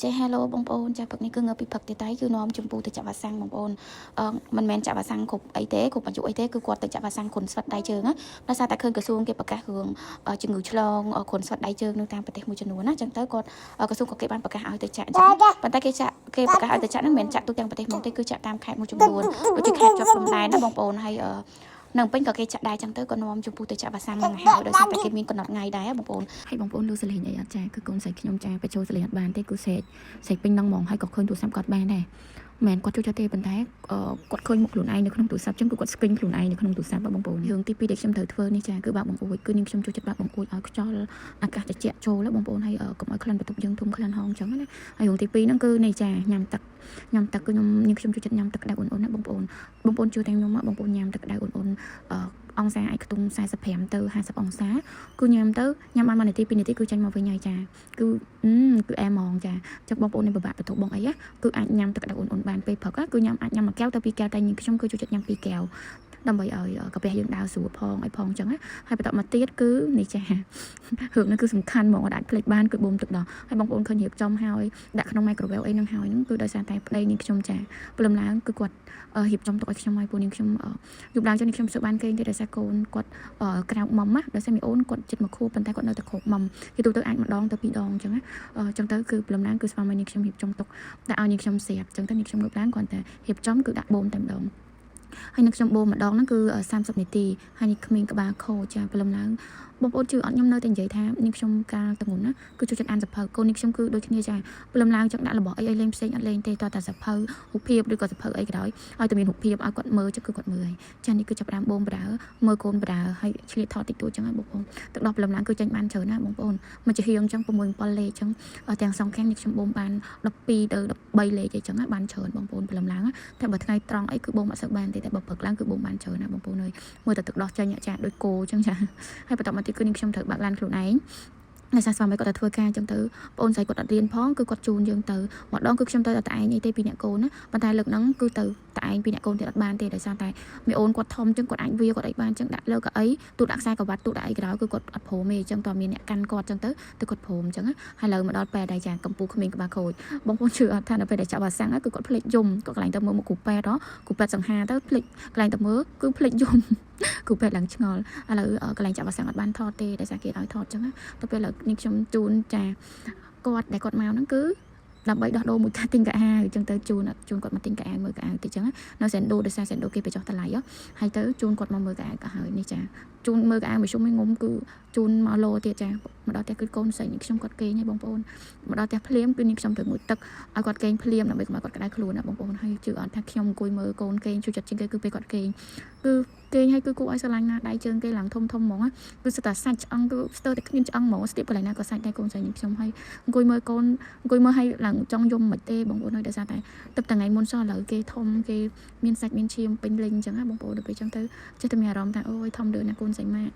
ចេះ hello បងប្អូនចាព្រឹកនេះគឺងើបពីព្រឹកទេតែគឺនាំចម្ពូទៅចាក់វ៉ាក់សាំងបងប្អូនមិនមែនចាក់វ៉ាក់សាំងគ្រប់អីទេគ្រប់អាយុអីទេគឺគាត់ទៅចាក់វ៉ាក់សាំងគ្រុនស្វិតដៃជើងណាដោយសារតែឃើញក្រសួងគេប្រកាសរឿងជំងឺឆ្លងគ្រុនស្វិតដៃជើងនៅតាមប្រទេសមួយចំនួនណាអញ្ចឹងទៅគាត់ក្រសួងក៏គេបានប្រកាសឲ្យទៅចាក់អញ្ចឹងប៉ុន្តែគេប្រកាសឲ្យទៅចាក់ហ្នឹងមិនមែនចាក់ទូទាំងប្រទេសហ្មងទេគឺចាក់តាមខេត្តមួយចំនួនដូចជាខេត្តជាប់ព្រំដែនណាបងប្អូនហើយនៅពេញក៏គេចាក់ដែរចឹងទៅក៏នាំចម្ពូទៅចាក់វ៉ាក់សាំងហ្នឹងហើយដោយសារតែគេមានកំណត់ថ្ងៃដែរបងប្អូនហើយបងប្អូនលឺសលេងអីអត់ចាគឺកូនស្រីខ្ញុំចាបញ្ចូលសលេងអត់បានទេគឺសេកពេញនឹងហ្មងហើយក៏ឃើញទូរស័ព្ទគាត់បានដែរមែនគាត់ចូលចិត្តទេប៉ុន្តែគាត់ឃើញមុខខ្លួនឯងនៅក្នុងទូរស័ព្ទចឹងគឺគាត់ស្គ្រីនខ្លួនឯងនៅក្នុងទូរស័ព្ទបងប្អូនរឿងទី2ដែលខ្ញុំត្រូវធ្វើនេះចាគឺបាក់បង្អួចគឺនាងខ្ញុំចូលចិត្តបាក់បង្អួចឲ្យខ្យល់អាកាសត្រជាក់ចូលបងប្អូនហើយកុំឲ្យក្លិនបន្ទប់យើងធំក្លិនហងចឹងណាហើយរឿងទី2ហ្នឹងគឺនេះចាញ៉ាំទឹកគឺខ្ញុំនាងខ្ញុំចូលចិត្តញ៉ាំទឹកក្តៅអ៊ុនៗណាបងប្អូនជឿតែខ្ញុំមកបងប្អូនញ៉ាំទឹកក្តៅអ៊ុនអង្សាឲ្យខ្ទង់45ទៅ50អង្សាគឺញ៉ាំបាន1នាទី2នាទីគឺចាញ់មកវិញហើយចាគឺអែហ្មងចាចឹងបងប្អូននេះពិបាកបន្ទប់បងអីគឺអាចញ៉ាំទឹកក្តៅអ៊ុនបានពេលព្រឹកគឺញ៉ាំអាចញ៉ាំ1 កែវទៅ2 កែវតែនាងខ្ញុំគឺចូលចិត្តញ៉ាំ2 កែវដើម្បីឲ្យកាពះយើងដើរស្រួលផងអីផងចឹងហើយបន្តមកទៀតគឺនេះចារឿងនេះគឺសំខាន់ហ្មងអាចភ្លេចបានគឺបូមទឹកដោះហើយបងប្អូនឃើញរៀបចំហើយដាក់ក្នុង microwave អីហ្នឹងហើយហ្នឹងគឺដោយសារតែប្តីនាងខ្ញុំចាព្រលឹមឡើងគឺគាត់រៀបចំទុកឲ្យខ្ញុំហើយពួកនាងខ្ញុំយប់ឡើងចឹងនាងខ្ញុំសើបានគេទេដោយសារកូនគាត់ក្រៅមុំណាដោយសារមីអូនគាត់ចិត្ត1 ខួបប៉ុន្តែគាត់នៅតែគ្រប់មុំគេទូទៅអាច1 ដងទៅ 2 ដងចឹងចឹងទៅគឺព្រលឹមឡើងគឺស្វាមីនាងខ្ញុំរៀបចំទុកដាក់ឲ្យនាងខ្ញុំស្រាប់ចឹងទៅនាងខ្ញុំងើបឡើងគាត់តែរៀបចំគឺដាក់បូមតែម្ដងហើយនឹងខ្ញុំបូមម្ដងហ្នឹងគឺ30នាទីហើយនេះគ្មានក្បាលខោចាព្រលឹមឡើងបងប្អូនជឿអត់ខ្ញុំនៅតែនិយាយថានាងខ្ញុំកាលតងន់ណាគឺចូលចិត្តអានសភៅកូននាងខ្ញុំគឺដូចគ្នាចាព្រលឹមឡើងចឹងដាក់របស់អីលេងផ្សេងអត់លេងទេតតែសភៅរូបភាពឬក៏សភៅអីក៏ដោយឲ្យតែមានរូបភាពឲ្យគាត់មើលចឹងគឺគាត់មើលហើយចានេះគឺចាប់ផ្ដើមបូមប្រើមើលកូនប្រើហើយឆ្លៀតថតតិចតួចចឹងហើយបងប្អូនទឹកដោះព្រលឹមឡើងគឺចាញ់បានច្រើនណាបងប្អូនមកជាហៀងចឹង6 7លេខចឹងទាំងសងខាងនាងខ្ញុំបូមបាន12ទៅ13លេខអីចឹងបានច្រើនបងប្អូនព្រលឹមឡើងតែបើថ្ងៃត្រង់អីគឺបូមអត់សូវបានទេតែបើព្រឹកឡើងគឺបូមបានច្រើនណាបងប្អូនអើយមើលតែទឹកដោះចាញ់ចាដូចគោចឹងចាហើយបន្តមកទៀតគឺនាងខ្ញុំត្រូវបាក់ឡានខ្លួនឯងដោយសារស្វាមីគាត់ទៅធ្វើការចឹងទៅបងអូនស្រីគាត់អត់រៀនផងគឺគាត់ជូនយើងទៅម្ដងគឺខ្ញុំទៅតែឯងអីទេ2 នាក់កូនណាប៉ុន្តែលើកហ្នឹងគឺទៅតែឯង2 នាក់កូនទៀតអត់បានទេដោយសារតែមីអូនគាត់ធំចឹងគាត់អាចវាគាត់អីបានចឹងដាក់លើកៅអីទូដាក់ខ្សែក្រវ៉ាត់ទូដាក់អីក៏ដោយគឺគាត់អត់ព្រមទេចឹងតើមានអ្នកកាន់គាត់ចឹងទៅគាត់ព្រមចឹងហើយលើមកដល់ពេលដែរចាកម្ពុជាគ្មានក្បាលខូចបងប្អូនជឿអត់ថាដល់ពេលដែលចាក់វ៉ាក់សាំងគឺគាត់ភ្លេចយំគាត់កន្លែងទៅមើលមកគ្រូពេទ្យគ្រូពេទ្យសង្ហាទៅភ្លេចកន្លែងទៅមើលគឺភ្លេចយំគ្រូពេទ្យឡើងឆ្ងល់ឥឡូវកន្លែងចាក់វ៉ាក់សាំងអត់បានថតទេដោយសារគេឲ្យថតចឹងទៅពេលឥឡូវនេះខ្ញុំជូនចាគាត់ដែលគាត់មកហ្នឹងគឺដើម្បីដោះដូរមួយការទិញកាអាវអញ្ចឹងទៅជូនគាត់មកទិញកាអាវមើលកាអាវតិចចឹងនៅសែនដូដោយសារសែនដូគេបញ្ចុះតម្លៃហើយទៅជូនគាត់មកមើលកាអាវក៏ហើយនេះចាជូនមើលកាអាវមួយជុំងុំគឺជូនមកលោទៀតចាមកដល់ផ្ទះគឺកូនស្រីនេះខ្ញុំគាត់គេងហើយបងប្អូនមកដល់ផ្ទះភ្លាមគឺនេះខ្ញុំត្រូវងូតទឹកឲ្យគាត់គេងភ្លាមដើម្បីកុំឲ្យគាត់ក្តៅខ្លួនណាបងប្អូនហើយជឿអត់ថាខ្ញុំអង្គុយមើលកូនគេងជួយចិត្តជាងគេគឺពេលគាត់គេងគឺគេងហើយគឺគួរឲ្យស្រឡាញ់ណាស់ដៃជើងគេឡើងធំហ្មងគឺស្ទើរតែសាច់ឆ្អឹងគឺស្ទើរតែគ្មានឆ្អឹងហ្មងស្ទាបកន្លែងណាក៏សាច់ដែរកូនស្រីនេះខ្ញុំហើយអង្គុយមើលកូនអង្គុយមើលឲ្យឡើងចង់យំមិនទេបងប្អូនហើយដោយសារតែទឹកថ្ងៃមុនសោះឥឡូវគេធំគេមានសាច់មានឈាមពេញលេញអញ្ចឹងណាបងប្អូនដល់ពេលអញ្ចឹងទៅចេះតែមានអារម្មណ៍ថាអូយធំលឿនណាកូនស្រីម៉ាក់